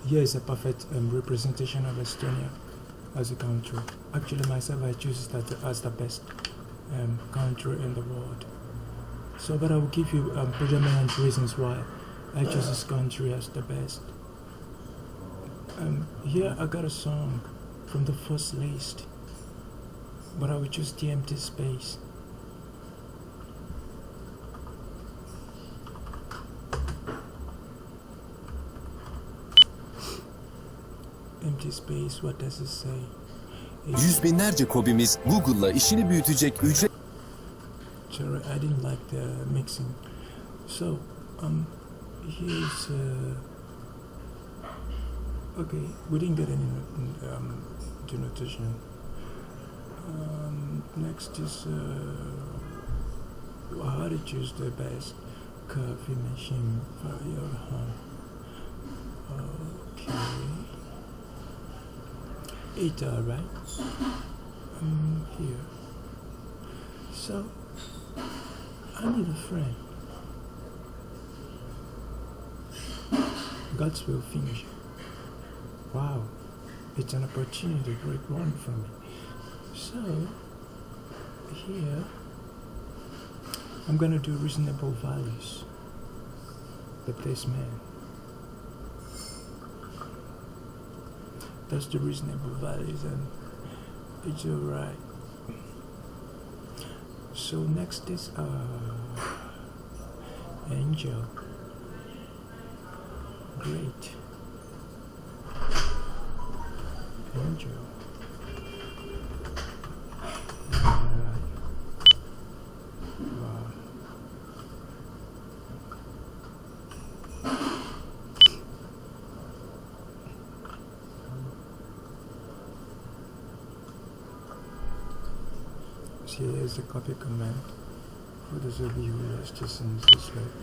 here is a perfect representation of Estonia as a country. Actually, myself, I choose that as the best country in the world. So, but I will give you predominant reasons why I choose this country as the best. Here I got a song from the first list, but I will choose the empty space. Empty space, what does it say? Yüz binlerce kobimiz Google'la işini büyütecek ücret... Sorry, I didn't like the mixing. So, here's okay, we didn't get any denotation. Next is how to choose the best coffee machine for your home. Okay, it's alright. Here. So, I need a friend. God's will finish. Wow, it's an opportunity, a great one for me. So, here, I'm gonna do reasonable values. The placement. That's the reasonable values, and it's alright. So next is Angel. Great. Angel. Alright. Wow. So here's the copy command for those of you who are just in this slide.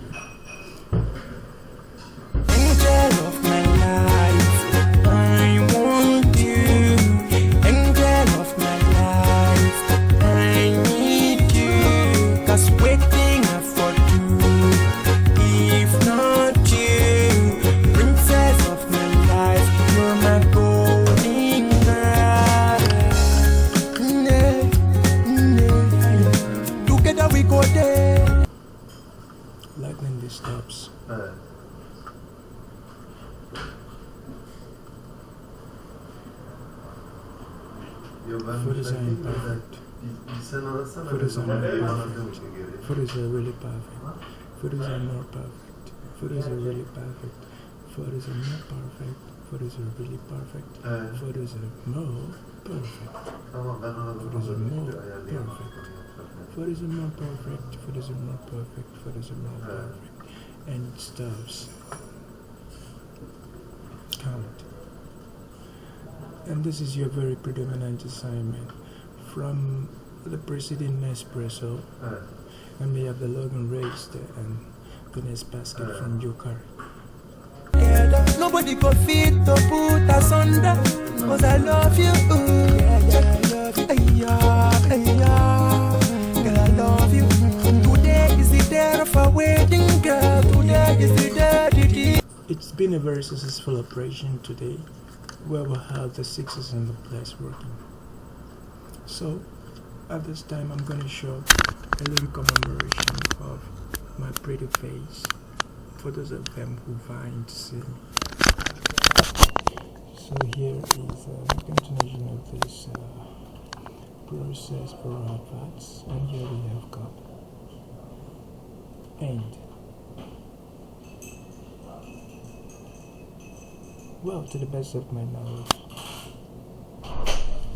Angel of my life, I want you. Angel of my life, I need you. 'Cause waiting for you, if not you, princess of my life, you're my golden girl. Together we go there. Lightning disturbs. Evet. Yo ben Food is müsait değilim de perfect. bir sen arasana. Food is ben perfect. anladığım için geri. Food is really perfect. Food is more perfect. Food is really perfect. Food is more perfect. Food is really perfect. Evet. Food is more perfect. Tamam ben ona Food is bakmadım. more Ayarlayamam. perfect. Food is more perfect. Food is more perfect. Food is more perfect. And it stops. Count. And this is your very predominant assignment from the preceding Nespresso. Evet. And we have the Logan raised and the next basket from Yukari. Nobody could fit to put us under. 'Cause I love you. Girl, I love you. Today is the day of our wedding, girl. Today is the day. It's been a very successful operation today where we have the sixes in the place working. So at this time I'm going to show a little commemoration of my pretty face for those of them who find to see me. So here is a continuation of this process for our parts, and here we have cup and well, to the best of my knowledge,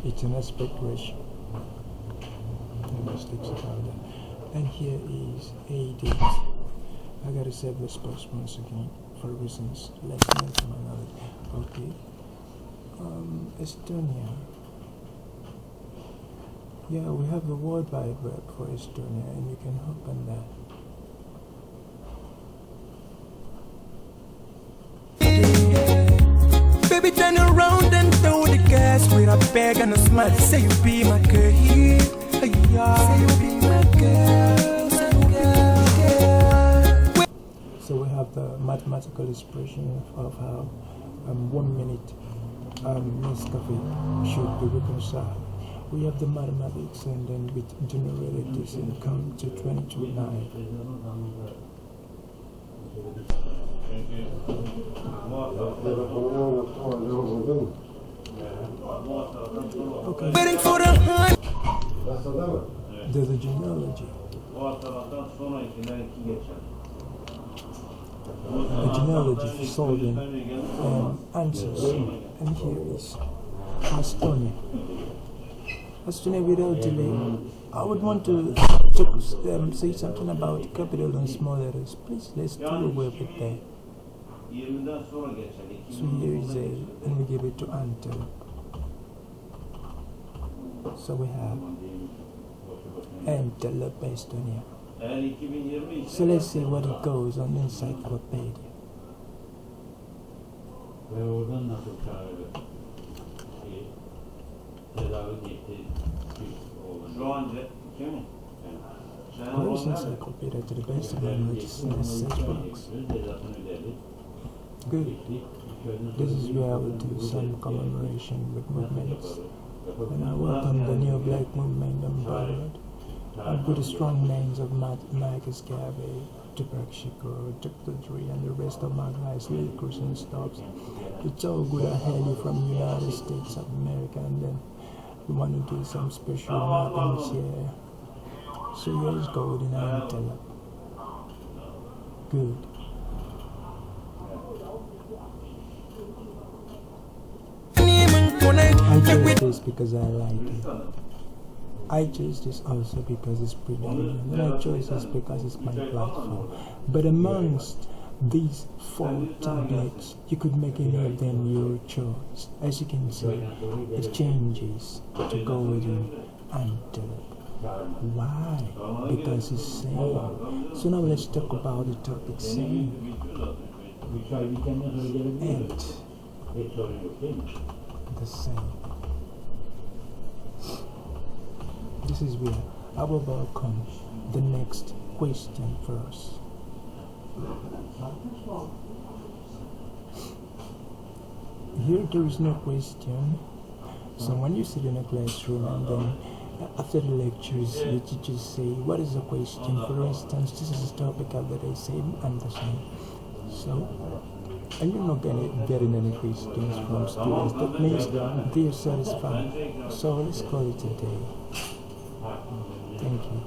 it's an aspect ratio. No mistakes about that. And here is a date. I gotta save the spots once again for reasons less known to my knowledge. Okay. Estonia. Yeah, we have a worldwide web for Estonia, and you can open that. Baby, turn around and throw the gas with a bag and a smile. Say you be my girl. Say you be my girl. So we have the mathematical expression of how 1 minute Nescafe should be reconciled. We have the mathematics and then with generated this and come to 22.9. Okay, Waiting for the hunt. there's a genealogy. A genealogy for solving answers. And here is Astonia. Astonia, without delay, I would want to say something about capital and small letters. Please, let's do away with that. So here is A, and we give it to Antelope. So we have Antelope Estonia. So let's see what it goes on the encyclopedia. Ve oradan nasıl çağırdı? Tedavi gitti. Şu an kim? Where's encyclopedia to the best of my knowledge says books? Good. This is where I will do some commemoration with movements. When I welcome the new black movement on Bollywood, I put the strong names of Marcus Garvey, Tupac Shakur, Dr. Dre, and the rest of my guys, lyrics and stops. It's all good. I hail you from the United States of America, and then we want to do some special mappings here. So here's Golden Antelope. Good. I chose this because I like it. I chose this also because it's predominant, and I chose this because it's my platform. But amongst these 4 tablets, you could make any of them your choice. As you can see, it changes to Golden Antelope. Why? Because it's same. So now let's talk about the topic same. And the same. This is where I will welcome the next question for us. Here there is no question. So when you sit in a classroom and then after the lectures the teachers say, what is the question? For instance, this is a topic of the day, say and the same. So, and you're not getting any questions from students, that means they are satisfied. So let's call it a day. Thank you.